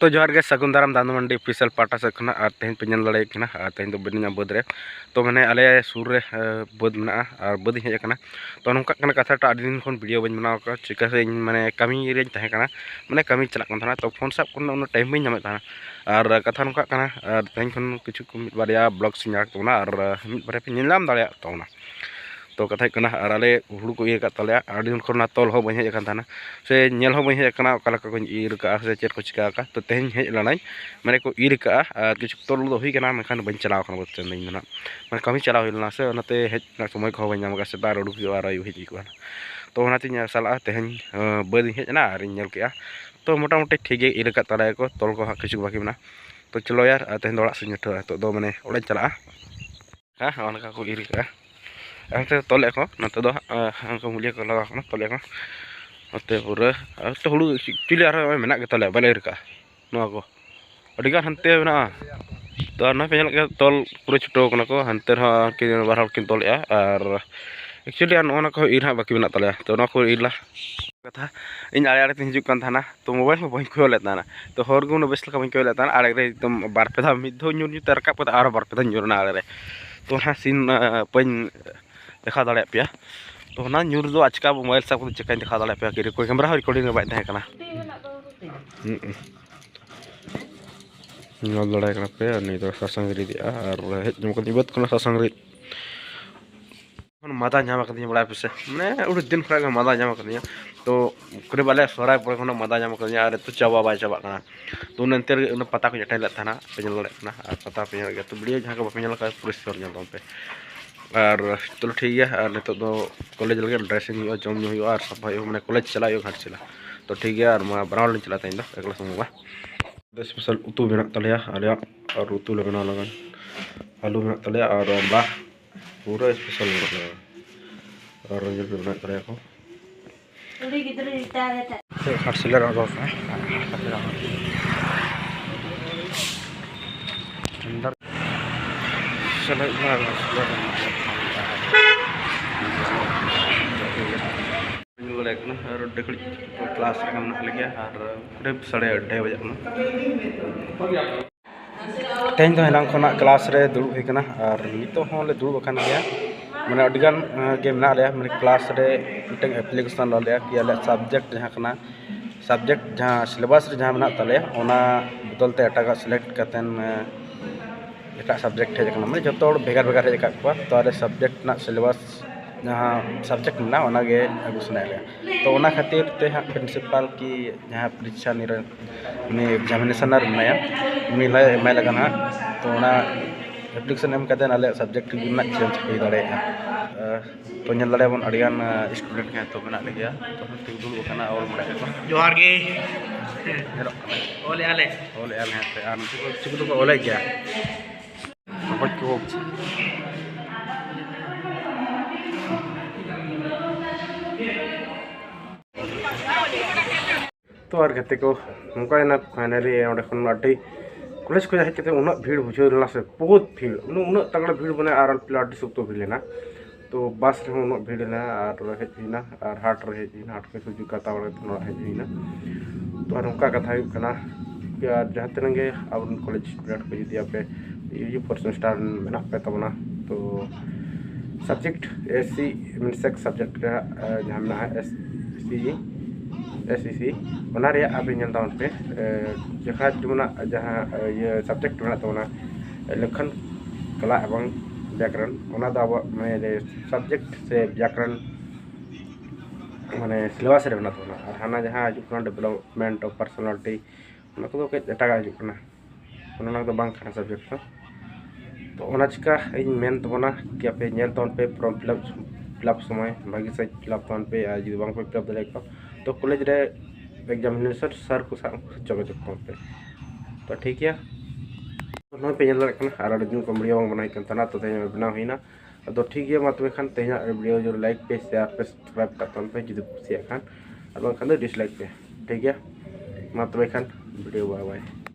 तो जोहार गे सगुन दाराम दानु मंडी ऑफिशियल पाटा से खना और तेहन पे नल दाड़े कना और तेहन तो बनिया बद रे तो मैंने आले सुर रे बद मना और बद हेज कना तो नोंका कना कथा टा आदि दिन खन वीडियो बन बनाव का चिका से माने कमी रे तहे कना माने कमी चला कन थाना तो फोन साब कोन टाइम बइन नामे थाना और कथा नोंका कना और तेहन खन किछु बारिया ब्लॉग सिंगार तोना और मिट बारे पे निलाम दाड़े तोना तो कथा कना और आले हुड़ू को इर का तले आदि दिन खन तोल हो बइन हेज कन थाना से नेल हो बइन हेज कना ओकाला को इर का से चेर को चिका का तो तेहन हेज लानाई माने को इर का किछु तोल दो हुई कना मेखान बइन चलाव कना बत नहीं ना माने कमी चलाव हिलना से ओनाते हेज ना समय को बइन नाम का से दार उडुक और आयु हेज को तो ओनाते साला तेहन बद हेज ना और नेल के तो मोटा मोटी ठीक है इर का तले को तोल को किछु बाकी ना तो चलो यार तेहन दो से निठो तो दो माने ओड़े चला हां ओनका को इर का अंते तोले को नते दो अंका मुलिया को लगा को तोले को नते पूरा तो हुड़ू चिली आर मेना के तोले बाले इर का नो को अडिगान हनते ना तो ना पेल के तोल पूरा छुटो कना को हनते के बार हल किन तोले और एक्चुअली ओना को इर हा बाकी मेना तोले तो ना को इरला कथा इन आड़े आड़े हिजुक कान थाना तो मोबाइल में बइन खोल लेता ना तो हर गुण बेस लका बइन खोल लेता ना आड़े रे एकदम बार पे धा मिद धो न्यू न्यू ते रकाब पता आरो बार पे धा न्यूरना आड़े रे तो ना सीन बइन देखा दाड़े पे तो ना न्यूर दो आजका मोबाइल सब को चेक देखा दाड़े पे कि कोई कैमरा रिकॉर्डिंग बाय तहे कना नल दाड़े कना पे नहीं तो ससंग री दिया और हेज जम को दिबत कोना ससंग री मादा जामा कर दिया बड़ा पे माने उड़ दिन खरा मादा जामा कर दिया तो करे बाले सोराय पर कोना मादा जामा कर दिया अरे तो चाबा बाय चाबा कना तो नंतर पता को जटाई लेता ना पेजल लड़े कना और पता पे गया तो वीडियो जहां को पेजल का पुलिस कर जल पे और चलो ठीक है और नितो दो कॉलेज लगे ड्रेसिंग हो जम न्यू और सफा हो माने कॉलेज चला हो घाट चला तो ठीक है और मा बनाव ले चला तइन एकला समवा स्पेशल उतु बना तलिया आलिया और उतु ले बना लगन आलू बना तलिया और बा पूरा स्पेशल बना और रंजन पे बना तलिया को थोड़ी किधर इटा है घाट चला रहा है अंदर चला और डेकड़ी क्लास लगे और साढ़े 2:30 बजे तेहन तो हेनांग खोना क्लास रे दुड़ुब हुई और नितो होले दुड़ुब अखान गया माने अडिगान गे मेना ले माने क्लास रे मिटन एप्लीकेशन ले कि आले सब्जेक्ट जहां कना सब्जेक्ट जहां सिलेबस रे जहां मेना तले ओना बदलते एटागा सिलेक्ट करतेन एटा सब्जेक्ट हेज कना माने जतो भेगार भेगार हेज का तो आले सब्जेक्ट ना सिलेबस जहाँ सब्जेक्ट ना ओनागे अगु सुनाय तो ओना खातिर ते हा प्रिंसिपल की जहाँ परीक्षा निरन उनी एग्जामिनेशनर बनाया उनी लाई लगना तो ओना एप्लीकेशन एम कदन आले सब्जेक्ट गुना चेंज हो दाड़े तो नल दाड़े बन अडियान स्टूडेंट के तो बना गया तो ठीक दुल बखाना और बड़ा जोहार गे ओले आले हैं से आन चिकु तो ओले गया बट को तो और गते को नौका ना फाइनली ओडे खन अड्डी कॉलेज को हेज के उन भीड़ बुझेला से बहुत भीड़ उन तगड़ा भीड़ बने और प्लाट सुक्तो भीड़ लेना तो बस रे उन भीड़ ना और हेजना और हाट रे हेजना हाट के सुजु कता और नोड़ा हेजना तो नौका कथा हुई कना या जहां तनगे अब कॉलेज स्टूडेंट को यदि आपे ये पर्सन स्टार मेना पे तबना तो subject SC mean sex subject जहां ना एससी बना रे आप इन ताउन पे जहां जुना जहां ये सब्जेक्ट बना तो ना लखन कला एवं व्याकरण ओना दा माने सब्जेक्ट से व्याकरण माने सिलेबस रे बना तो ना और हाना जहां जुना डेवलपमेंट ऑफ पर्सनालिटी ओना को के एटा जुना ओना तो बांग खाना सब्जेक्ट तो ओना चिका इन मेन तो बना कि आपे नेल तौन पे फॉर्म फिलअप समय भागी से फिलअप तौन पे आज बांग पे फिलअप दे तो कॉलेज रे एग्जामिनेशन सर को जगह पे तो ठीक है तो पे और दिन को वीडियो बनाई तो बना हुईना तो ठीक है मतलब खान तेना वीडियो जो लाइक पे शेयर पे सब्सक्राइब करते पे जुदी कुछ खान और डिसलाइक पे ठीक है मतलब खान वीडियो बाय बाय।